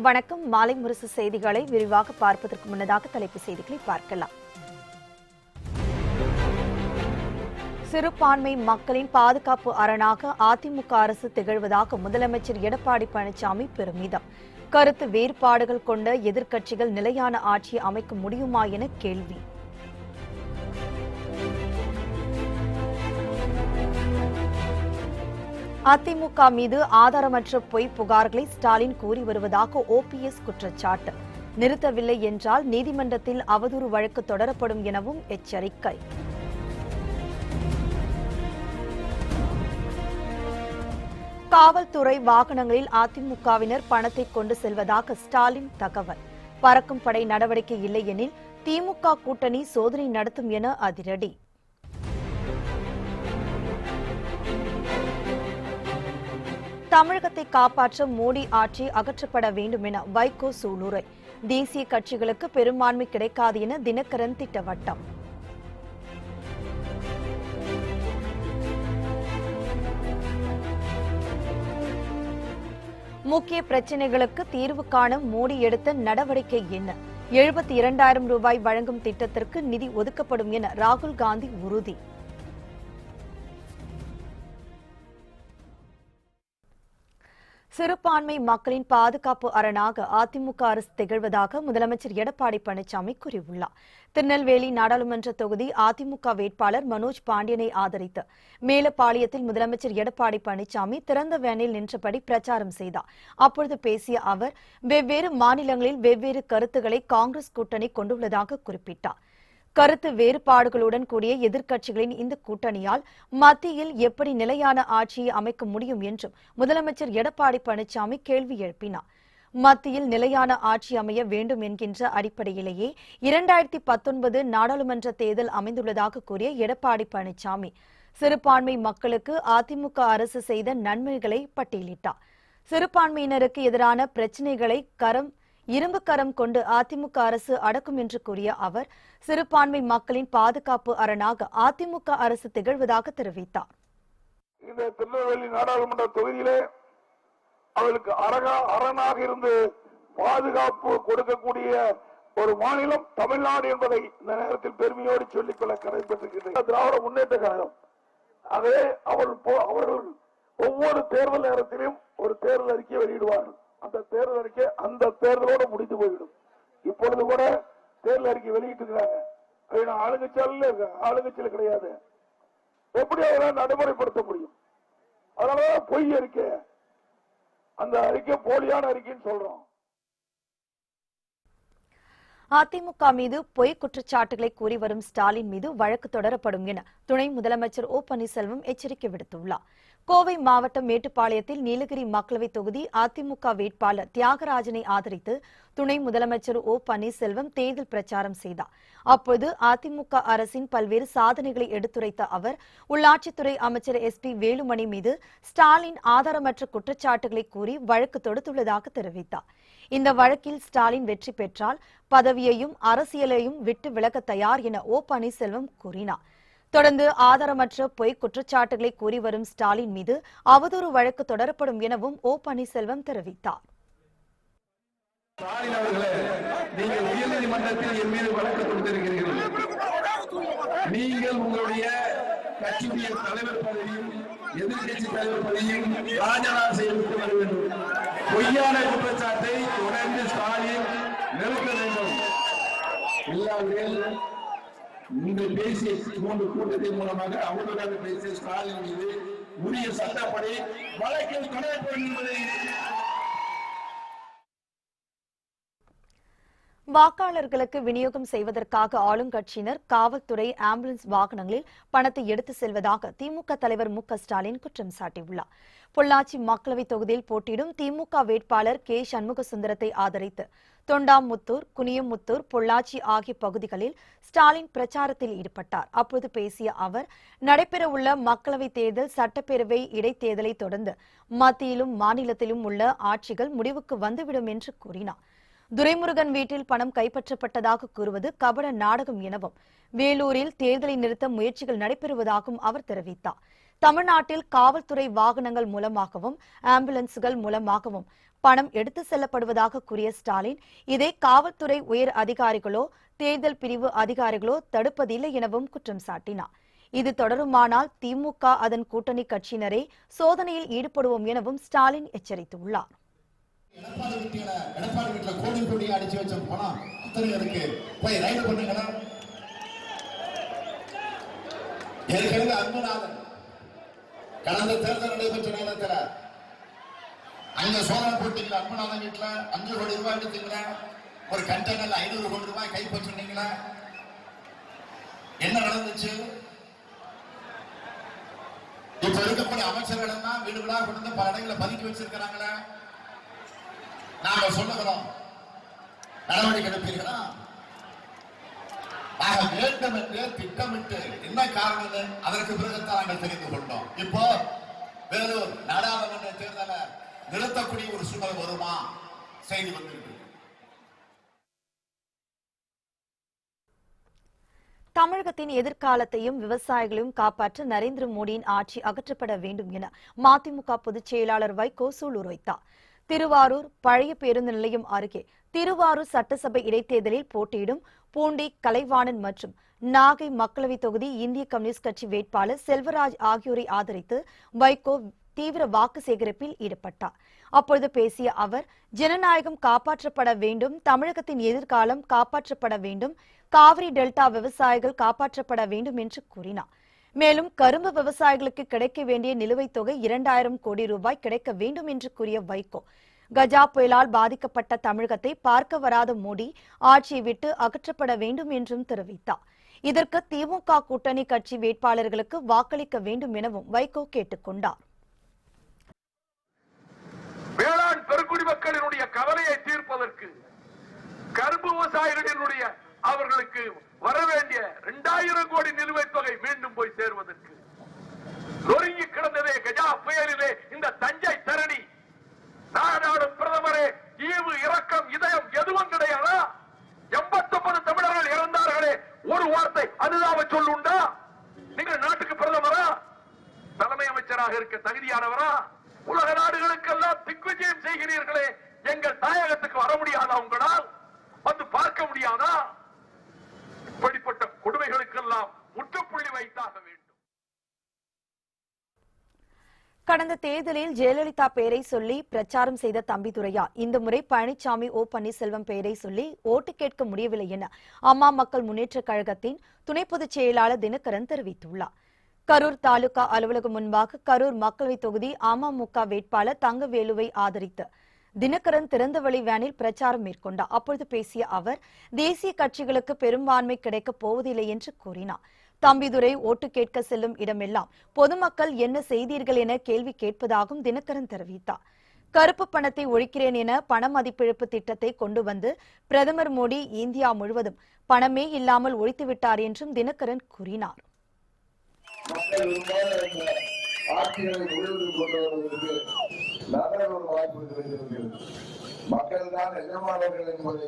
வணக்கம். மாலை முரசு செய்திகளை விரிவாக பார்ப்பதற்கு முன்னதாக தலைப்பு செய்திகளை பார்க்கலாம். சிறுபான்மை மக்களின் பாதுகாப்பு அரணாக அதிமுக அரசு திகழ்வதாக முதலமைச்சர் எடப்பாடி பழனிசாமி பெருமிதம். கருத்து வேறுபாடுகள் கொண்ட எதிர்க்கட்சிகள் நிலையான ஆட்சியை அமைக்க முடியுமா என கேள்வி. அதிமுக மீது ஆதாரமற்ற பொய் புகார்களை ஸ்டாலின் கூறி வருவதாக ஓபிஎஸ் குற்றச்சாட்டு. நிறுத்தவில்லை என்றால் நீதிமன்றத்தில் அவதூறு வழக்கு தொடரப்படும் எனவும் எச்சரிக்கை. காவல்துறை வாகனங்களில் அதிமுகவினர் பணத்தை கொண்டு செல்வதாக ஸ்டாலின் தகவல். பறக்கும் படை நடவடிக்கை இல்லை எனில் திமுக கூட்டணி சோதனை நடத்தும் என அதிரடி. தமிழகத்தை காப்பாற்ற மோடி ஆட்சி அகற்றப்பட வேண்டும் என வைகோ சூளுரை. தேசிய கட்சிகளுக்கு பெரும்பான்மை கிடைக்காது என தினகரன் திட்டவட்டம். முக்கிய பிரச்சினைகளுக்கு தீர்வு காண மோடி எடுத்த நடவடிக்கை என்ன? 72,000 ரூபாய் வழங்கும் திட்டத்திற்கு நிதி ஒதுக்கப்படும் என ராகுல் காந்தி உறுதி. சிறுபான்மை மக்களின் பாதுகாப்பு அரணாக அதிமுக அரசு திகழ்வதாக முதலமைச்சர் எடப்பாடி பழனிசாமி கூறியுள்ளார். திருநெல்வேலி நாடாளுமன்ற தொகுதி அதிமுக வேட்பாளர் மனோஜ் பாண்டியனை ஆதரித்து மேலப்பாளையத்தில் முதலமைச்சர் எடப்பாடி பழனிசாமி திறந்த வேனில் நின்றபடி பிரச்சாரம் செய்தார். அப்பொழுது பேசிய அவர், வெவ்வேறு மாநிலங்களில் வெவ்வேறு கருத்துக்களை காங்கிரஸ் கூட்டணி கொண்டுள்ளதாக குறிப்பிட்டார். கருத்து வேறுபாடுகளுடன் கூடிய எதிர்க்கட்சிகளின் இந்த கூட்டணியால் மத்தியில் எப்படி நிலையான ஆட்சியை அமைக்க முடியும் என்றும் முதலமைச்சர் எடப்பாடி பழனிசாமி கேள்வி எழுப்பினார். மத்தியில் நிலையான ஆட்சி அமைய வேண்டும் என்கின்ற அடிப்படையிலேயே 2019 நாடாளுமன்ற தேர்தல் அமைந்துள்ளதாக கூறிய எடப்பாடி பழனிசாமி சிறுபான்மை மக்களுக்கு அதிமுக அரசு செய்த நன்மைகளை பட்டியலிட்டார். சிறுபான்மையினருக்கு எதிரான பிரச்சினைகளை இரும்பு கரம் கொண்டு அதிமுக அரசு அடக்கும் என்று கூறிய அவர், சிறுபான்மை மக்களின் பாதுகாப்பு அரணாக அதிமுக அரசு திகழ்வதாக தெரிவித்தார். இந்த திருநெல்வேலி நாடாளுமன்ற தொகுதியிலே அவர்களுக்கு அரணாக இருந்து பாதுகாப்பு கொடுக்கக்கூடிய ஒரு மாநிலம் தமிழ்நாடு என்பதை இந்த நேரத்தில் பெருமையோடு சொல்லிக்கொள்ள கடமைப்பட்டிருக்கிறது திராவிட முன்னேற்ற கழகம். ஆகவே அவர்கள் ஒவ்வொரு தேர்தல் நேரத்திலும் ஒரு தேர்தல் அறிக்கை வெளியிடுவார்கள். அந்த தேர்தல் அறிக்கை அந்த தேர்தலோடு முடிந்து போய்விடும். இப்பொழுது கூட தேர்தல் அறிக்கை வெளியிட்டு இருக்காங்க. ஆளுங்கட்சியில் கிடையாது. எப்படி அவரால் நடைமுறைப்படுத்த முடியும்? அதனாலதான் பொய் அறிக்கை, அந்த அறிக்கை போலியான அறிக்கைன்னு சொல்றோம். அதிமுக மீது பொய் குற்றச்சாட்டுகளை கூறி வரும் ஸ்டாலின் மீது வழக்கு தொடரப்படும் என துணை முதலமைச்சர் ஓ பன்னீர்செல்வம் எச்சரிக்கை விடுத்துள்ளார். கோவை மாவட்டம் மேட்டுப்பாளையத்தில் நீலகிரி மக்களவைத் தொகுதி அதிமுக வேட்பாளர் தியாகராஜனை ஆதரித்து துணை முதலமைச்சர் ஓ பன்னீர்செல்வம் தேர்தல் பிரச்சாரம் செய்தார். அப்போது அதிமுக அரசின் பல்வேறு சாதனைகளை எடுத்துரைத்த அவர், உள்ளாட்சித்துறை அமைச்சர் SP வேலுமணி மீது ஸ்டாலின் ஆதாரமற்ற குற்றச்சாட்டுகளை கூறி வழக்கு தொடுத்துள்ளதாக தெரிவித்தார். இந்த வழக்கில் ஸ்டாலின் வெற்றி பெற்றால் பதவியையும் அரசியலையும் விட்டு விலக தயார் என ஓ பன்னீர்செல்வம் கூறினார். தொடர்ந்து ஆதாரமற்ற பொய் குற்றச்சாட்டுகளை கூறி வரும் ஸ்டாலின் மீது அவதூறு வழக்கு தொடரப்படும் எனவும் ஓ பன்னீர்செல்வம் தெரிவித்தார். நீங்கள் உயர்நீதிமன்றத்தில் என் மீது வழக்கு கொடுத்திருக்கிறீர்கள். நீங்கள் உங்களுடைய கட்சியுடைய தலைவர் பதவியும் எதிர்கட்சி தலைவர் பதவியும் ராஜினாமா செய்து வர வேண்டும். பொய்யான குற்றச்சாட்டை தொடர்ந்து ஸ்டாலின் நிறுத்த வேண்டும். இல்லாவிடில் நீங்கள் பேசிய 3 கூட்டத்தின் மூலமாக அவர்களுக்காக பேசிய ஸ்டாலின் மீது உரிய சட்டப்படி வழக்கில் தொடரப்படும் என்பதை வாக்காளர்களுக்கு விநியோகம் செய்வதற்காக ஆளுங்கட்சியினர் காவல்துறை ஆம்புலன்ஸ் வாகனங்களில் பணத்தை எடுத்து செல்வதாக திமுக தலைவர் மு க ஸ்டாலின் குற்றம் சாட்டியுள்ளார். பொள்ளாச்சி மக்களவைத் தொகுதியில் போட்டியிடும் திமுக வேட்பாளர் கே சண்முகசுந்தரத்தை ஆதரித்து தொண்டாமுத்தூர், குனியமுத்தூர், பொள்ளாச்சி ஆகிய பகுதிகளில் ஸ்டாலின் பிரச்சாரத்தில் ஈடுபட்டார். அப்போது பேசிய அவர், நடைபெறவுள்ள மக்களவைத் தேர்தல், சட்டப்பேரவை இடைத்தேர்தலை தொடர்ந்து மத்தியிலும் மாநிலத்திலும் உள்ள ஆட்சிகள் முடிவுக்கு வந்துவிடும் என்று கூறினார். துரைமுருகன் வீட்டில் பணம் கைப்பற்றப்பட்டதாக கூறுவது கபட நாடகம் எனவும் வேலூரில் தேர்தலை நிறுத்த முயற்சிகள் நடைபெறுவதாகவும் அவர் தெரிவித்தார். தமிழ்நாட்டில் காவல்துறை வாகனங்கள் மூலமாகவும் ஆம்புலன்ஸ்கள் மூலமாகவும் பணம் எடுத்து செல்லப்படுவதாக கூறிய ஸ்டாலின், இதை காவல்துறை உயர் அதிகாரிகளோ தேர்தல் பிரிவு அதிகாரிகளோ தடுப்பதில்லை எனவும் குற்றம் சாட்டினார். இது தொடருமானால் திமுக அதன் கூட்டணி கட்சியினரை சோதனையில் ஈடுபடுவோம் எனவும் ஸ்டாலின் எச்சரித்துள்ளார். எடப்பாடி வீட்டுல கோடி கோடி அடிச்சு வச்ச பணம் அத்தனை இருக்கு, போய் ரைடு பண்ணுங்களா. ஏற்கனவே அன்புநாதன் கடந்த தேர்தல் நடைபெற்ற நேரத்தில் அங்க சோதனை போட்டீங்களா? அன்புநாதன் வீட்டுல 5 கோடி ரூபாய் எடுத்தீங்களா? ஒரு கண்டெய்னர்ல 500 கோடி ரூபாய் கைப்பற்றினீங்களா? என்ன நடந்துச்சு? இப்ப இருக்கக்கூடிய அமைச்சர்கள் எல்லாம் வீடு வீடா கொண்டு பல இடங்களை பதுக்கி வச்சிருக்கிறாங்களே. நாங்க சொல்லுகிறோம், நடவடிக்கை எடுப்பீர்களா? நாங்க வேண்டும் என்று திட்டமிட்டு என்ன காரணம் அதற்கு பிறகுதான் நாங்கள் தெரிந்து கொண்டோம். இப்போ வேலூர் நாடாளுமன்ற தேர்தலை நிறுத்தக்கூடிய ஒரு சூழல் வருமா? செய்தி வந்திருக்கு. தமிழகத்தின் எதிர்காலத்தையும் விவசாயிகளையும் காப்பாற்ற நரேந்திர மோடியின் ஆட்சி அகற்றப்பட வேண்டும் என மதிமுக பொதுச் செயலாளர் வைகோ சூளுரை வைத்தார். திருவாரூர் பழைய பேருந்து நிலையம் அருகே திருவாரூர் சட்டசபை இடைத்தேர்தலில் போட்டியிடும் பூண்டி கலைவாணன் மற்றும் நாகை மக்களவைத் தொகுதி இந்திய கம்யூனிஸ்ட் கட்சி வேட்பாளர் செல்வராஜ் ஆகியோரை ஆதரித்து வைகோ தீவிர வாக்கு சேகரிப்பில் ஈடுபட்டார். அப்பொழுது பேசிய அவர், ஜனநாயகம் காப்பாற்றப்பட வேண்டும், தமிழகத்தின் எதிர்காலம் காப்பாற்றப்பட வேண்டும், காவிரி டெல்டா விவசாயிகள் காப்பாற்றப்பட வேண்டும் என்று கூறினார். மேலும் கரும்பு விவசாயிகளுக்கு கிடைக்க வேண்டிய நிலுவைத் தொகை 2000 கோடி ரூபாய் கிடைக்க வேண்டும் என்று கூறிய வைகோ, கஜா புயலால் பாதிக்கப்பட்ட தமிழகத்தை பார்க்க வராத மோடி ஆட்சியை விட்டு அகற்றப்பட வேண்டும் என்றும் தெரிவித்தார். இதற்கு திமுக கூட்டணி கட்சி வேட்பாளர்களுக்கு வாக்களிக்க வேண்டும் எனவும் வைகோ கேட்டுக் கொண்டார். வேளாண் பெருங்குடி மக்களினுடைய கவலையை தீர்ப்பதற்கு கரும்பு விவசாயிகளினுடைய அவர்களுக்கு வரவேண்டிய 2000 கோடி நிலுவைத் தொகை மீண்டும் போய் சேர்வதற்கு நொறுங்கி கிடந்ததே கஜா புயலிலே இந்த தஞ்சை தரணி. நாடாளும் பிரதமரே, ஈவு இரக்கம் இதயம் எதுவும் கிடையாதா? 89 தமிழர்கள் இறந்தார்களே, ஒரு வார்த்தை அதுதான் சொல்லுண்டா? நீங்கள் நாட்டுக்கு பிரதமரா? தலைமை அமைச்சராக இருக்க தகுதியானவரா? உலக நாடுகளுக்கெல்லாம் திக்விஜயம் செய்கிறீர்களே, எங்கள் தாயகத்துக்கு வர முடியாதா? உங்களால் வந்து பார்க்க முடியாதா? இப்படிப்பட்ட கொடுமைகளுக்கெல்லாம் முற்றுப்புள்ளி வைத்தாக வேண்டும். கடந்த தேர்தலில் ஜெயலலிதா பெயரை சொல்லி பிரச்சாரம் செய்த தம்பிதுரையா இந்த முறை பழனிசாமி ஓ பன்னீர்செல்வம் பெயரை சொல்லி ஓட்டு கேட்க முடியவில்லை என அம்மா மக்கள் முன்னேற்றக் கழகத்தின் துணை பொதுச் செயலாளர் தினகரன் தெரிவித்துள்ளார். கரூர் தாலுகா அலுவலகம் முன்பாக கரூர் மக்களவைத் தொகுதி அமமுக வேட்பாளர் தங்கவேலுவை ஆதரித்து தினகரன் திறந்தவெளி வேனில் பிரச்சாரம் மேற்கொண்டார். அப்பொழுது பேசிய அவர், தேசிய கட்சிகளுக்கு பெரும்பான்மை கிடைக்கப் போவதில்லை என்று கூறினார். தம்பிதுரை ஓட்டு கேட்க செல்லும் இடமெல்லாம் பொதுமக்கள் என்ன செய்தீர்கள் என கேள்வி கேட்பதாகவும் தினகரன் தெரிவித்தார். கருப்பு பணத்தை ஒழிக்கிறேன் என பண மதிப்பிழப்பு திட்டத்தை கொண்டு வந்து பிரதமர் மோடி இந்தியா முழுவதும் பணமே இல்லாமல் ஒழித்துவிட்டார் என்றும் தினகரன் கூறினார். மக்கள் தான் எஜமானர்கள் என்பதை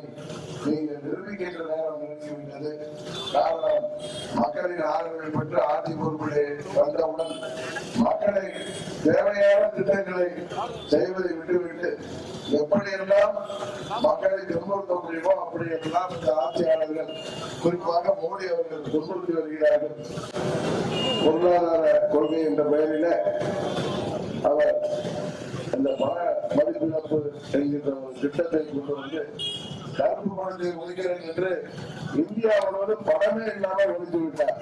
நீங்கள் நிரூபிக்கின்ற நேரம் நெருங்கிவிட்டது. காரணம், மக்களின் ஆதரவை பெற்று ஆட்சி பொறுப்பிலே வந்தவுடன் மக்களை தேவையான திட்டங்களை செய்வதை விட்டுவிட்டு எப்படியெல்லாம் மக்களை துன்புறுத்த முடியுமோ அப்படியெல்லாம் இந்த ஆட்சியாளர்கள், குறிப்பாக மோடி அவர்கள் துன்புறுத்தி வருகிறார்கள். பொருளாதார கொள்கை என்ற பெயரில அவர் அந்த பண மதிப்பிழப்பு என்கின்ற ஒரு திட்டத்தை கொண்டு வந்து கருப்பு பணத்தை ஒழிக்கிறேன் என்று இந்தியா முழுவதும் பணமே இல்லாமல் ஒழித்து விட்டார்.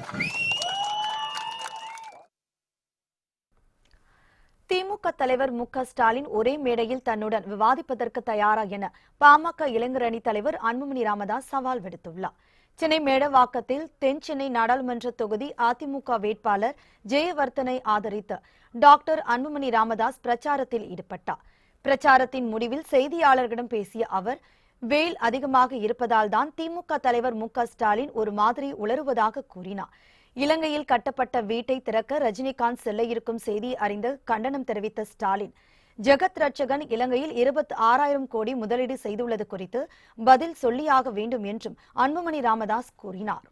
திமுக தலைவர் மு.க. ஸ்டாலின் ஒரே மேடையில் தன்னுடன் விவாதிப்பதற்கு தயாரா என பாமக இளைஞர் அணி தலைவர் அன்புமணி ராமதாஸ் சவால் விடுத்துள்ளார். சென்னை மேடவாக்கத்தில் தென் சென்னை நாடாளுமன்ற தொகுதி அதிமுக வேட்பாளர் ஜெயவர்தனை ஆதரித்து டாக்டர் அன்புமணி ராமதாஸ் பிரச்சாரத்தில் ஈடுபட்டார். பிரச்சாரத்தின் முடிவில் செய்தியாளர்களிடம் பேசிய அவர், வெயில் அதிகமாக இருப்பதால் தான் திமுக தலைவர் மு.க. ஸ்டாலின் ஒரு மாதிரி உளறுவதாக கூறினார். இலங்கையில் கட்டப்பட்ட வீட்டை திறக்க ரஜினிகாந்த் செல்ல இருக்கும் செய்தி அறிந்து கண்டனம் தெரிவித்த ஸ்டாலின், ஜெகத் ரட்சகன் இலங்கையில் 26,000 கோடி முதலீடு செய்துள்ளது குறித்து பதில் சொல்லியாக வேண்டும் என்றும் அன்புமணி ராமதாஸ் கூறினார்.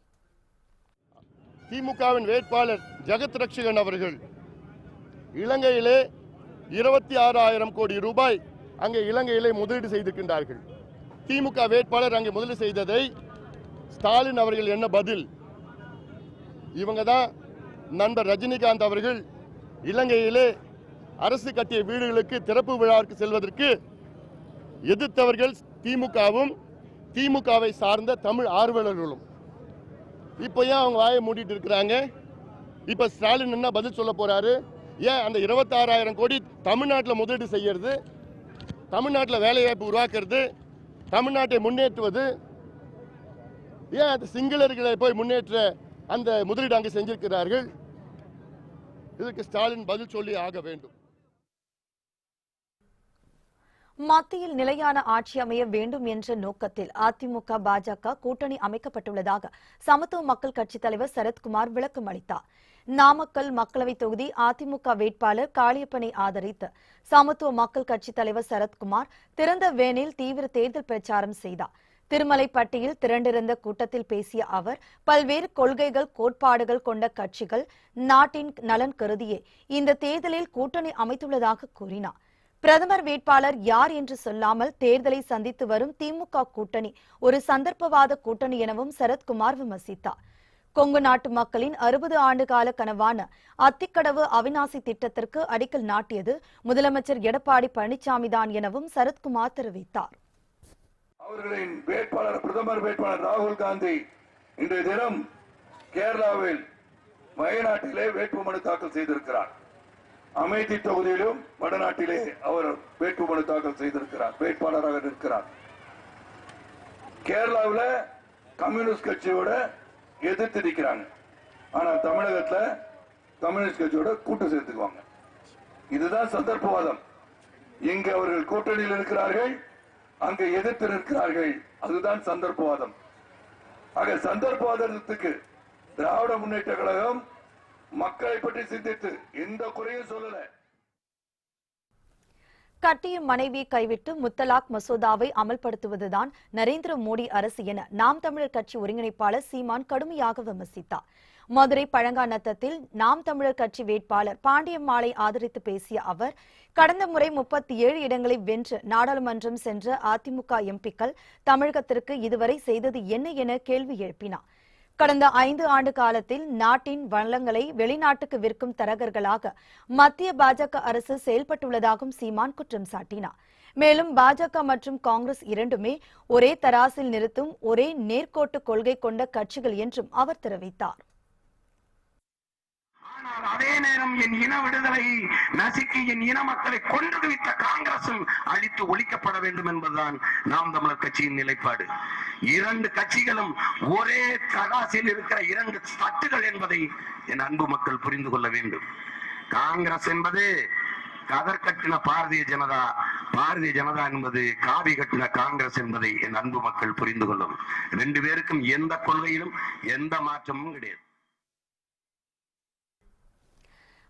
திமுகவின் வேட்பாளர் ஜெகத் ரட்சகன் அவர்கள் இலங்கையிலே 26,000 கோடி ரூபாய் அங்கே இலங்கையிலே முதலீடு செய்திருக்கின்றார்கள். திமுக வேட்பாளர் அங்கே முதலீடு செய்ததை ஸ்டாலின் அவர்கள் என்ன பதில்? இவங்க தான் நண்பர் ரஜினிகாந்த் அவர்கள் இலங்கையிலே அரசு கட்டிய வீடுகளுக்கு திறப்பு விழாவிற்கு செல்வதற்கு எதிர்த்தவர்கள் திமுகவும் திமுகவை சார்ந்த தமிழ் ஆர்வலர்களும். இப்போ ஏன் அவங்க வாயை மூடிட்டு இருக்கிறாங்க? இப்போ ஸ்டாலின் என்ன பதில் சொல்ல போறாரு? ஏன் அந்த 26,000 கோடி தமிழ்நாட்டில் முதலீடு செய்யறது, தமிழ்நாட்டில் வேலைவாய்ப்பு உருவாக்குறது, தமிழ்நாட்டை முன்னேற்றுவது, ஏன் அந்த சிங்களர்களை போய் முன்னேற்ற அந்த முதலீடு அங்கே செஞ்சிருக்கிறார்கள்? இதற்கு ஸ்டாலின் பதில் சொல்லி ஆக வேண்டும். மத்தியில் நிலையான ஆட்சி அமைய வேண்டும் என்ற நோக்கத்தில் அதிமுக பாஜக கூட்டணி அமைக்கப்பட்டுள்ளதாக சமத்துவ மக்கள் கட்சித் தலைவர் சரத்குமார் விளக்கம் அளித்தார். நாமக்கல் மக்களவை தொகுதி அதிமுக வேட்பாளர் காளியப்பனை ஆதரித்து சமத்துவ மக்கள் கட்சித் தலைவர் சரத்குமார் திறந்த வேனில் தீவிர தேர்தல் பிரச்சாரம் செய்தார். திருமலைப்பட்டியில் திரண்டிருந்த கூட்டத்தில் பேசிய அவர், பல்வேறு கொள்கைகள் கோட்பாடுகள் கொண்ட கட்சிகள் நாட்டின் நலன் கருதியே இந்த தேர்தலில் கூட்டணி அமைத்துள்ளதாக கூறினார். பிரதமர் வேட்பாளர் யார் என்று சொல்லாமல் தேர்தலை சந்தித்து வரும் திமுக கூட்டணி ஒரு சந்தர்ப்பவாத கூட்டணி எனவும் சரத்குமார் விமர்சித்தார். கொங்கு நாட்டு மக்களின் 60 ஆண்டுகால கனவான அத்திக்கடவு அவிநாசி திட்டத்திற்கு அடிக்கல் நாட்டியது முதலமைச்சர் எடப்பாடி பழனிசாமி தான் எனவும் சரத்குமார் தெரிவித்தார். அவர்களின் வேட்பாளர் பிரதமர் வேட்பாளர் ராகுல் காந்தி இன்றைய தினம் கேரளாவில் வயநாட்டிலே வேட்புமனு தாக்கல் செய்திருக்கிறார். அமேதி தொகுதியிலும் வடநாட்டிலே அவர் வேட்புமனு தாக்கல் செய்திருக்கிறார், வேட்பாளராக இருக்கிறார். கேரளாவில் கம்யூனிஸ்ட் கட்சியோட எதிர்த்து நிற்கிறாங்க. ஆனா தமிழகத்தில் கம்யூனிஸ்ட் கட்சியோட கூட்டு சேர்த்துக்குவாங்க. இதுதான் சந்தர்ப்பவாதம். இங்கு அவர்கள் கூட்டணியில் இருக்கிறார்கள், அங்கு எதிர்த்து நிற்கிறார்கள். அதுதான் சந்தர்ப்பவாதம். ஆக சந்தர்ப்பவாதத்துக்கு திராவிட முன்னேற்ற கழகம் மக்களை பற்றி சிந்தித்து எந்த குறையும் சொல்லல. கட்டிய மனைவி கைவிட்டு முத்தலாக் மசோதாவை அமல்படுத்துவதுதான் நரேந்திர மோடி அரசு என நாம் தமிழர் கட்சி ஒருங்கிணைப்பாளர் சீமான் கடுமையாக விமர்சித்தார். மதுரை பழங்காநத்தத்தில் நாம் தமிழர் கட்சி வேட்பாளர் பாண்டியம்மாளை ஆதரித்து பேசிய அவர், கடந்த முறை 37 இடங்களை வென்று நாடாளுமன்றம் சென்ற அதிமுக எம்பிக்கள் தமிழகத்திற்கு இதுவரை செய்தது என்ன என கேள்வி எழுப்பினார். கடந்த 5 ஆண்டு காலத்தில் நாட்டின் வளங்களை வெளிநாட்டுக்கு விற்கும் தரகர்களாக மத்திய பாஜக அரசு செயல்பட்டுள்ளதாகவும் சீமான் குற்றம் சாட்டினார். மேலும் பாஜக மற்றும் காங்கிரஸ் இரண்டுமே ஒரே தராசில் நிறுத்தும் ஒரே நேர்கோட்டு கொள்கை கொண்ட கட்சிகள் என்றும் அவர் தெரிவித்தார். ஆனால் அதே நேரம் என் இன விடுதலை நசுக்கி என் இன மக்களை கொன்று குவித்த காங்கிரசும் அழித்து ஒழிக்கப்பட வேண்டும் என்பதுதான் நாம் தமிழர் கட்சியின் நிலைப்பாடு. 2 கட்சிகளும் ஒரே தராசில் இருக்கிற 2 தட்டுகள் என்பதை என் அன்பு மக்கள் புரிந்து கொள்ள வேண்டும். காங்கிரஸ் என்பது கதர் கட்டின பாரதிய ஜனதா, பாரதிய ஜனதா என்பது காவி கட்டின காங்கிரஸ் என்பதை என் அன்பு மக்கள் புரிந்து கொள்ளும். 2 பேருக்கும் எந்த கொள்கையிலும் எந்த மாற்றமும் கிடையாது.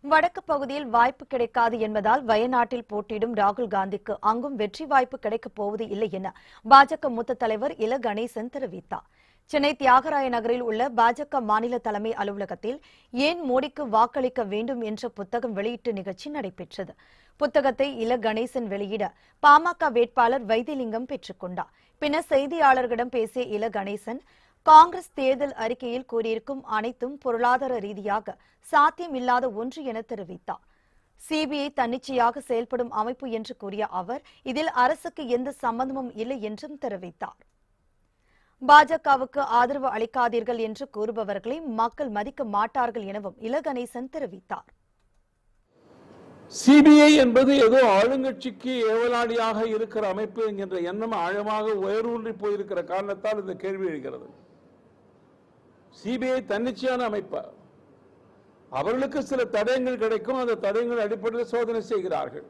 வடக்கு பகுதியில் வாய்ப்பு கிடைக்காது என்பதால் வயநாட்டில் போட்டியிடும் ராகுல் காந்திக்கு அங்கும் வெற்றி வாய்ப்பு கிடைக்கப் போவது இல்லை என பாஜக மூத்த தலைவர் இல கணேசன் தெரிவித்தார். சென்னை தியாகராய நகரில் உள்ள பாஜக மாநில தலைமை அலுவலகத்தில் ஏன் மோடிக்கு வாக்களிக்க வேண்டும் என்ற புத்தகம் வெளியீட்டு நிகழ்ச்சி நடைபெற்றது. புத்தகத்தை இல கணேசன் வெளியிட பாமக வேட்பாளர் வைத்திலிங்கம் பெற்றுக் கொண்டார். பின்னர் செய்தியாளர்களிடம் பேசிய இல கணேசன், காங்கிரஸ் தேர்தல் அறிக்கையில் கூறியிருக்கும் அனைத்தும் பொருளாதார ரீதியாக சாத்தியம் இல்லாத ஒன்று என தெரிவித்தார். சிபிஐ தன்னிச்சையாக செயல்படும் அமைப்பு என்று கூறிய அவர், இதில் அரசுக்கு எந்த சம்பந்தமும் இல்லை என்றும் தெரிவித்தார். பாஜகவுக்கு ஆதரவு அளிக்காதீர்கள் என்று கூறுபவர்களை மக்கள் மதிக்க மாட்டார்கள் எனவும் இல கணேசன் தெரிவித்தார். சிபிஐ என்பது ஏதோ ஆளுங்கட்சிக்கு ஏவலாடியாக இருக்கிற அமைப்பு என்கின்ற எண்ணம் ஆழமாக உயர்வூன்றி போயிருக்கிற காரணத்தால் இந்த கேள்வி எழுகிறது. சிபிஐ தன்னிச்சையான அமைப்பு, அவர்களுக்கு சில தடயங்கள் கிடைக்கும், அந்த தடயங்கள் அடிப்படையில் சோதனை செய்கிறார்கள்.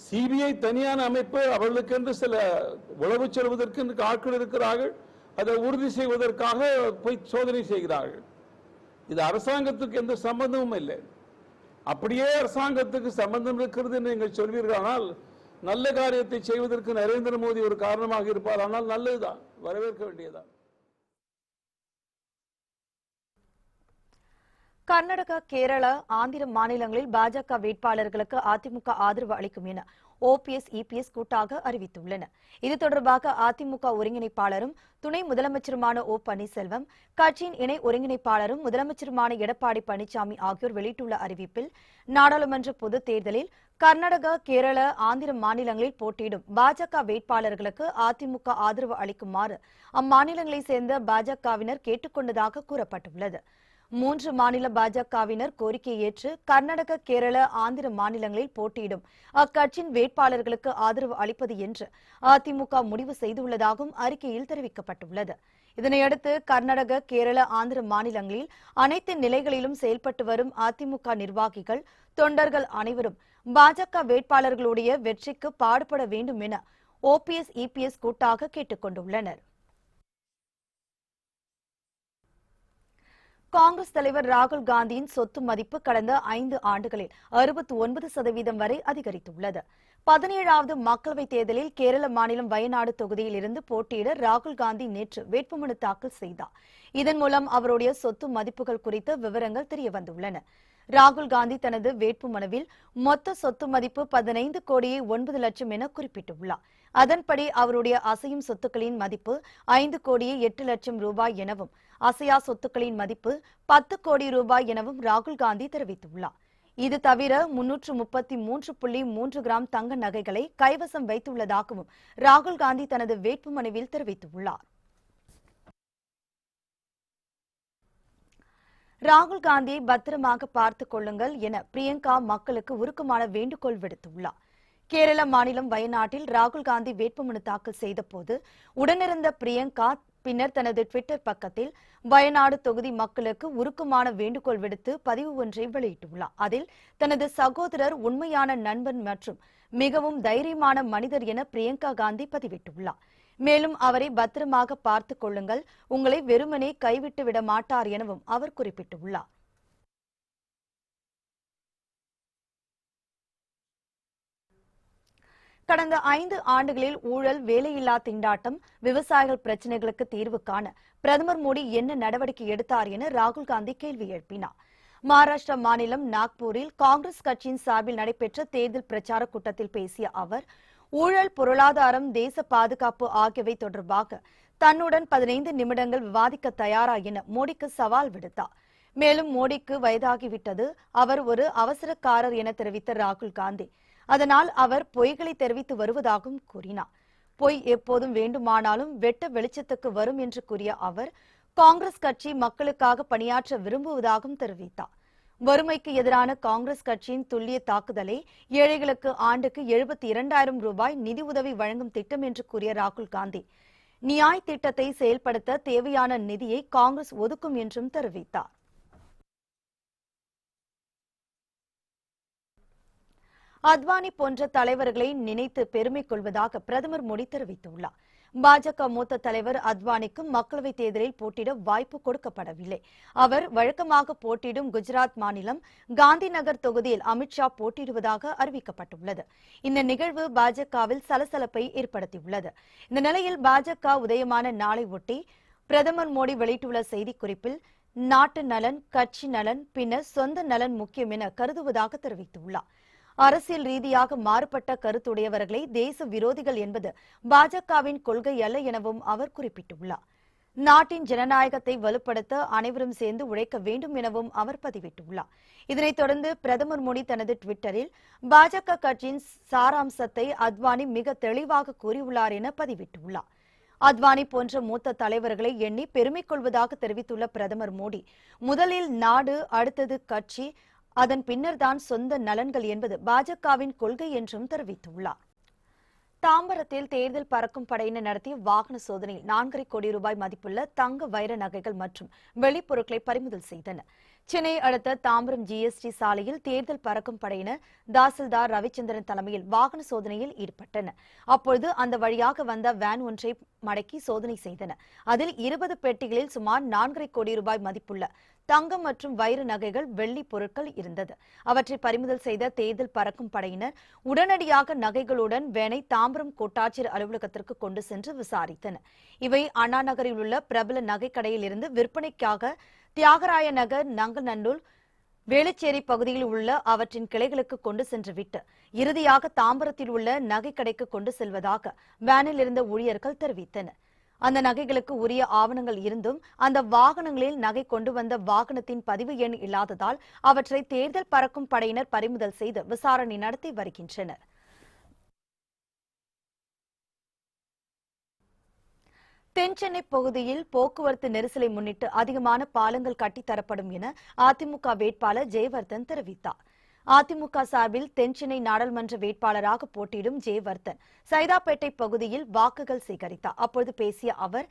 சிபிஐ தனியான அமைப்பு, அவர்களுக்கு என்று சில உளவு செல்வதற்கு ஆட்கள் இருக்கிறார்கள், அதை உறுதி செய்வதற்காக போய் சோதனை செய்கிறார்கள். இது அரசாங்கத்துக்கு எந்த சம்பந்தமும் இல்லை. அப்படியே அரசாங்கத்துக்கு சம்பந்தம் இருக்கிறது என்று நீங்கள் சொல்வீர்களானால், நல்ல காரியத்தை செய்வதற்கு நரேந்திர மோடி ஒரு காரணமாக இருப்பார். ஆனால் நல்லதுதான், வரவேற்க வேண்டியதான். கர்நாடகா, கேரளா, ஆந்திர மாநிலங்களில் பாஜக வேட்பாளர்களுக்கு அதிமுக ஆதரவு அளிக்கும் என ஓபிஎஸ், இபிஎஸ் கூட்டாக அறிவித்துள்ளனர். இது தொடர்பாக அதிமுக ஒருங்கிணைப்பாளரும் துணை முதலமைச்சருமான ஓ பன்னீர்செல்வம், கட்சியின் இணை ஒருங்கிணைப்பாளரும் முதலமைச்சருமான எடப்பாடி பழனிசாமி ஆகியோர் வெளியிட்டுள்ள அறிவிப்பில், நாடாளுமன்ற பொதுத் தேர்தலில் கர்நாடகா, கேரளா, ஆந்திர மாநிலங்களில் போட்டியிடும் பாஜக வேட்பாளர்களுக்கு அதிமுக ஆதரவு அளிக்குமாறு அம்மாநிலங்களைச் சேர்ந்த பாஜகவினர் கேட்டுக் கொண்டதாக கூறப்பட்டுள்ளது. 3 மாநில பாஜகவினர் கோரிக்கையை ஏற்று கர்நாடக, கேரள, ஆந்திர மாநிலங்களில் போட்டியிடும் அக்கட்சியின் வேட்பாளர்களுக்கு ஆதரவு அளிப்பது என்று அதிமுக முடிவு செய்துள்ளதாகவும் அறிக்கையில் தெரிவிக்கப்பட்டுள்ளது. இதனையடுத்து கர்நாடக, கேரள, ஆந்திர மாநிலங்களில் அனைத்து நிலைகளிலும் செயல்பட்டு வரும் அதிமுக நிர்வாகிகள், தொண்டர்கள் அனைவரும் பாஜக வேட்பாளர்களுடைய வெற்றிக்கு பாடுபட வேண்டும் என ஓபிஎஸ், இபிஎஸ் கூட்டாக கேட்டுக் கொண்டுள்ளனர். காங்கிரஸ் தலைவர் ராகுல் காந்தியின் சொத்து மதிப்பு கடந்த 5 ஆண்டுகளில் 69% வரை அதிகரித்துள்ளது. 17வது மக்களவைத் தேர்தலில் கேரள மாநிலம் வயநாடு தொகுதியில் இருந்து போட்டியிட ராகுல் காந்தி நேற்று வேட்புமனு தாக்கல் செய்தார். இதன் மூலம் அவருடைய சொத்து மதிப்புகள் குறித்த விவரங்கள் தெரியவந்துள்ளன. ராகுல் காந்தி தனது வேட்புமனுவில் மொத்த சொத்து மதிப்பு 15 கோடியே 9 லட்சம் என குறிப்பிட்டுள்ளார். அதன்படி அவருடைய அசையும் சொத்துக்களின் மதிப்பு 5 கோடியே 8 லட்சம் ரூபாய் எனவும், அசையா சொத்துக்களின் மதிப்பு 10 கோடி ரூபாய் எனவும் ராகுல் காந்தி தெரிவித்துள்ளார். இது தவிர 333.3 கிராம் தங்க நகைகளை கைவசம் வைத்துள்ளதாகவும் ராகுல் காந்தி தனது வேட்புமனுவில் தெரிவித்துள்ளார். ராகுல் காந்தியை பத்திரமாக பார்த்துக் கொள்ளுங்கள் என பிரியங்கா மக்களுக்கு உருக்கமான வேண்டுகோள் விடுத்துள்ளார். கேரள மாநிலம் வயநாட்டில் ராகுல் காந்தி வேட்புமனு தாக்கல் செய்த போது உடனிருந்த பிரியங்கா பின்னர் தனது ட்விட்டர் பக்கத்தில் வயநாடு தொகுதி மக்களுக்கு உருக்கமான வேண்டுகோள் விடுத்து பதிவு ஒன்றை வெளியிட்டுள்ளார். அதில் தனது சகோதரர் உண்மையான நண்பன் மற்றும் மிகவும் தைரியமான மனிதர் என பிரியங்கா காந்தி பதிவிட்டுள்ளார். மேலும் அவரை பத்திரமாக பார்த்துக் கொள்ளுங்கள், உங்களை வெறுமனே கைவிட்டு விட மாட்டார் எனவும் அவர் குறிப்பிட்டுள்ளார். கடந்த 5 ஆண்டுகளில் ஊழல், வேலையில்லா திண்டாட்டம், விவசாயிகள் பிரச்சினைகளுக்கு தீர்வு காண பிரதமர் மோடி என்ன நடவடிக்கை எடுத்தார் என ராகுல் காந்தி கேள்வி எழுப்பினார். மகாராஷ்டிரா மாநிலம் நாக்பூரில் காங்கிரஸ் கட்சியின் சார்பில் நடைபெற்ற தேர்தல் பிரச்சார கூட்டத்தில் பேசிய அவர், ஊழல், பொருளாதாரம், தேச பாதுகாப்பு ஆகியவை தொடர்பாக தன்னுடன் 15 நிமிடங்கள் விவாதிக்க தயாரா என மோடிக்கு சவால் விடுத்தார். மேலும் மோடிக்கு வயதாகிவிட்டது, அவர் ஒரு அவசரக்காரர் என தெரிவித்த ராகுல் காந்தி, அதனால் அவர் பொய்களை தெரிவித்து வருவதாகவும் கூறினார். பொய் எப்போதும் வேண்டுமானாலும் வெட்ட வெளிச்சத்துக்கு வரும் என்று கூறிய அவர், காங்கிரஸ் கட்சி மக்களுக்காக பணியாற்ற விரும்புவதாகவும் தெரிவித்தார். வறுமைக்கு எதிரான காங்கிரஸ் கட்சியின் துல்லிய தாக்குதலை ஏழைகளுக்கு ஆண்டுக்கு 72,000 ரூபாய் நிதி உதவி வழங்கும் திட்டம் என்று கூறிய ராகுல் காந்தி, நியாய் திட்டத்தை செயல்படுத்த தேவையான நிதியை காங்கிரஸ் ஒதுக்கும் என்றும் தெரிவித்தார். அத்வானி போன்ற தலைவர்களை நினைத்து பெருமை கொள்வதாக பிரதமர் மோடி தெரிவித்துள்ளார். பாஜக மூத்த தலைவர் அத்வானிக்கு மக்களவைத் தேர்தலில் போட்டியிட வாய்ப்பு கொடுக்கப்படவில்லை. அவர் வழக்கமாக போட்டியிடும் குஜராத் மாநிலம் காந்தி நகர் தொகுதியில் அமித்ஷா போட்டியிடுவதாக அறிவிக்கப்பட்டுள்ளது. இந்த நிகழ்வு பாஜகவில் சலசலப்பை ஏற்படுத்தியுள்ளது. இந்த நிலையில் பாஜக உதயமான நாளை ஒட்டி பிரதமர் மோடி வெளியிட்டுள்ள செய்திக்குறிப்பில், நாட்டு நலன், கட்சி நலன், பின்னர் சொந்த நலன் முக்கியம் என கருதுவதாக தெரிவித்துள்ளார். அரசியல் ரீதியாக மாறுபட்ட கருத்துடையவர்களை தேச விரோதிகள் என்பது பாஜகவின் கொள்கை அல்ல எனவும் அவர் குறிப்பிட்டுள்ளார். நாட்டின் ஜனநாயகத்தை வலுப்படுத்த அனைவரும் சேர்ந்து உழைக்க வேண்டும் எனவும் அவர் பதிவிட்டுள்ளார். இதனைத் தொடர்ந்து பிரதமர் மோடி தனது ட்விட்டரில் பாஜக கட்சியின் சாராம்சத்தை அத்வானி மிக தெளிவாக கூறியுள்ளார் என பதிவிட்டுள்ளார். அத்வானி போன்ற மூத்த தலைவர்களை எண்ணி பெருமை கொள்வதாக தெரிவித்துள்ள பிரதமர் மோடி, முதலில் நாடு, அடுத்தது கட்சி, அதன் பின்னர்தான் சொந்த நலன்கள் என்பது பாஜகவின் கொள்கை என்றும் தெரிவித்துள்ளார். தாம்பரத்தில் தேர்தல் பறக்கும் படையினர் நடத்திய வாகன சோதனையில் 4.5 கோடி ரூபாய் மதிப்புள்ள தங்க, வைர நகைகள் மற்றும் வெளிப்பொருட்களை பறிமுதல் செய்தனர். சென்னையை அடுத்த தாம்பரம் ஜிஎஸ்டி சாலையில் தேர்தல் பறக்கும் படையினர் தாசில்தார் ரவிச்சந்திரன் தலைமையில் வாகன சோதனையில் ஈடுபட்டனர். அப்பொழுது அந்த வழியாக வந்த வேன் ஒன்றை மடக்கி சோதனை செய்தனர். அதில் 20 பெட்டிகளில் சுமார் 4.5 கோடி ரூபாய் மதிப்புள்ள தங்கம் மற்றும் வைர நகைகள், வெள்ளி பொருட்கள் இருந்தது. அவற்றை பறிமுதல் செய்த தேர்தல் பறக்கும் படையினர் உடனடியாக நகைகளுடன் வேனை தாம்பரம் கோட்டாட்சியர் அலுவலகத்திற்கு கொண்டு சென்று விசாரித்தனர். இவை அண்ணா நகரில் உள்ள பிரபல நகைக்கடையில் இருந்து விற்பனைக்காக தியாகராய நகர், நங்கநல்லூர், வேளச்சேரி பகுதியில் உள்ள அவற்றின் கிளைகளுக்கு கொண்டு சென்றுவிட்டு இறுதியாக தாம்பரத்தில் உள்ள நகை கடைக்கு கொண்டு செல்வதாக வேனில் இருந்த ஊழியர்கள் தெரிவித்தனர். அந்த நகைகளுக்கு உரிய ஆவணங்கள் இருந்தும் அந்த வாகனங்களில் நகை கொண்டு வந்த வாகனத்தின் பதிவு எண் இல்லாததால் அவற்றை தேர்தல் பறக்கும் படையினர் பறிமுதல் செய்து விசாரணை நடத்தி வருகின்றனர். தென்சென்னை பகுதியில் போக்குவரத்து நெரிசலை முன்னிட்டு அதிகமான பாலங்கள் கட்டித்தரப்படும் என அதிமுக வேட்பாளர் ஜெயவர்தன் தெரிவித்தார். அதிமுக சார்பில் தென்சென்னை நாடாளுமன்ற வேட்பாளராக போட்டியிடும் ஜெயவர்தன் சைதாப்பேட்டை பகுதியில் வாக்குகள் சேகரித்தார். அப்போது பேசிய அவர்,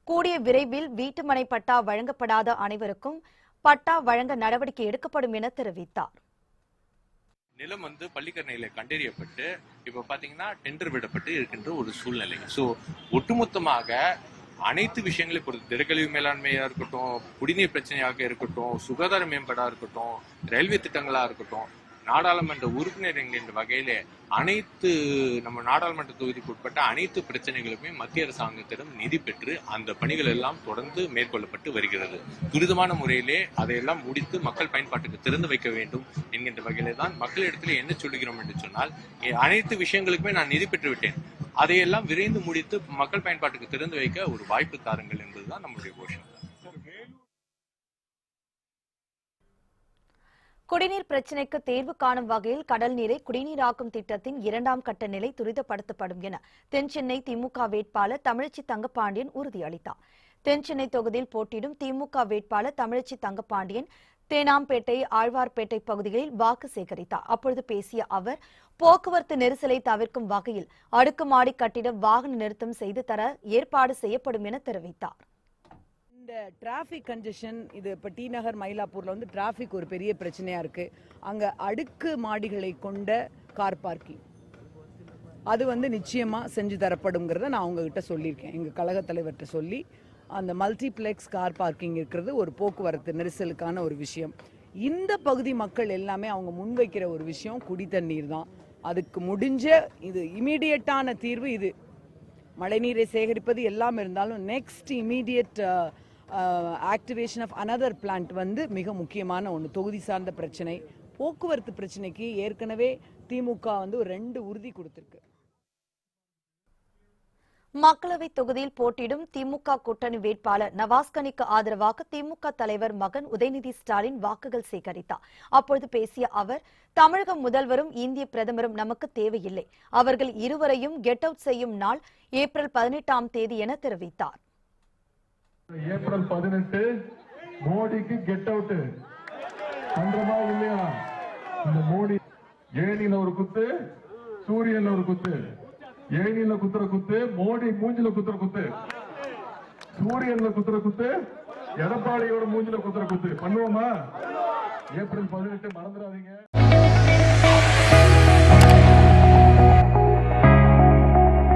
கூடிய விரைவில் வீட்டுமனை பட்டா வழங்கப்படாத அனைவருக்கும் பட்டா வழங்க நடவடிக்கை எடுக்கப்படும் என தெரிவித்தார். நிலம் பள்ளிக்கரணையில கண்டறியப்பட்டு இப்ப பாத்தீங்கன்னா டெண்டர் விடப்பட்டு இருக்கின்ற ஒரு சூழ்நிலை. சோ ஒட்டுமொத்தமாக அனைத்து விஷயங்களையும் பொறுத்து திடக்கழிவு மேலாண்மையா இருக்கட்டும், குடிநீர் பிரச்சனையாக இருக்கட்டும், சுகாதார மேம்பாடா இருக்கட்டும், ரயில்வே திட்டங்களா இருக்கட்டும், நாடாளுமன்ற உறுப்பினர் என்கின்ற வகையிலே அனைத்து நம்ம நாடாளுமன்ற தொகுதிக்கு உட்பட்ட அனைத்து பிரச்சனைகளுமே மத்திய அரசாங்கத்திடம் நிதி பெற்று அந்த பணிகள் எல்லாம் தொடர்ந்து மேற்கொள்ளப்பட்டு வருகிறது. துரிதமான முறையிலே அதையெல்லாம் முடித்து மக்கள் பயன்பாட்டுக்கு திறந்து வைக்க வேண்டும் என்கின்ற வகையிலே தான் மக்களிடத்தில் என்ன சொல்லுகிறோம் என்று சொன்னால், அனைத்து விஷயங்களுக்குமே நான் நிதி பெற்று விட்டேன், அதையெல்லாம் விரைந்து முடித்து மக்கள் பயன்பாட்டுக்கு திறந்து வைக்க ஒரு வாய்ப்பு தாருங்கள் என்பதுதான் நம்முடைய கோஷம். குடிநீர் பிரச்சினைக்கு தேர்வு காணும் வகையில் கடல் நீரை குடிநீராக்கும் திட்டத்தின் 2ஆம் கட்ட நிலை துரிதப்படுத்தப்படும் என தென்சென்னை திமுக வேட்பாளர் தமிழச்சி தங்கப்பாண்டியன் உறுதியளித்தார். தென்சென்னை தொகுதியில் போட்டியிடும் திமுக வேட்பாளர் தமிழச்சி தங்கப்பாண்டியன் தேனாம்பேட்டை, ஆழ்வார்பேட்டை பகுதிகளில் வாக்கு சேகரித்தார். அப்பொழுது பேசிய அவர், போக்குவரத்து நெரிசலை தவிர்க்கும் வகையில் அடுக்குமாடி கட்டிட வாகன நிறுத்தம் செய்து தர ஏற்பாடு செய்யப்படும் என தெரிவித்தார். இந்த டிராஃபிக் கன்ஜெஷன், இது இப்போ டி நகர் மயிலாப்பூரில் டிராஃபிக் ஒரு பெரிய பிரச்சனையாக இருக்குது. அங்கே அடுக்கு மாடிகளை கொண்ட கார் பார்க்கிங் அது நிச்சயமாக செஞ்சு தரப்படுங்கிறத நான் அவங்ககிட்ட சொல்லியிருக்கேன். எங்கள் கழக தலைவர்கிட்ட சொல்லி அந்த மல்டிப்ளெக்ஸ் கார் பார்க்கிங் இருக்கிறது ஒரு போக்குவரத்து நெரிசலுக்கான ஒரு விஷயம். இந்த பகுதி மக்கள் எல்லாமே அவங்க முன்வைக்கிற ஒரு விஷயம் குடித்தண்ணீர் தான். அதுக்கு முடிஞ்ச இது இமீடியட்டான தீர்வு இது. மழைநீரை சேகரிப்பது எல்லாம் இருந்தாலும் next immediate activation of another plant மிக முக்கியமான ஒன்று. தொகுதி சார்ந்த பிரச்சனை, போக்குவரத்து பிரச்சனைக்கு ஏற்கனவே திமுக ஒரு 2 உறுதி கொடுத்திருக்கு. மக்களவை தொகுதியில் போட்டியிடும் திமுக கூட்டணி வேட்பாளர் நவாஸ்கனிக்கு ஆதரவாக திமுக தலைவர் மகன் உதயநிதி ஸ்டாலின் வாக்குகள் சேகரித்தார். அப்பொழுது பேசிய அவர், தமிழக முதல்வரும் இந்திய பிரதமரும் நமக்கு தேவையில்லை, அவர்கள் இருவரையும் கெட் அவுட் செய்யும் நாள் ஏப்ரல் 18ஆம் தேதி என தெரிவித்தார். ஏப்ரல் 18 மோடிக்கு கெட் அவுட் பண்றமா இல்லையா? இந்த மோடி ஏனில ஒரு குத்து, சூரியன்ல ஒரு குத்து. ஏனில குத்துற குத்து, மோடி மூஞ்சில குத்துற குத்து, சூரியன்ல குத்துற குத்து, எடப்பாடியோட மூஞ்சில குத்துற குத்து. பண்ணுவோமா? ஏப்ரல் 18 மறந்துடாதீங்க.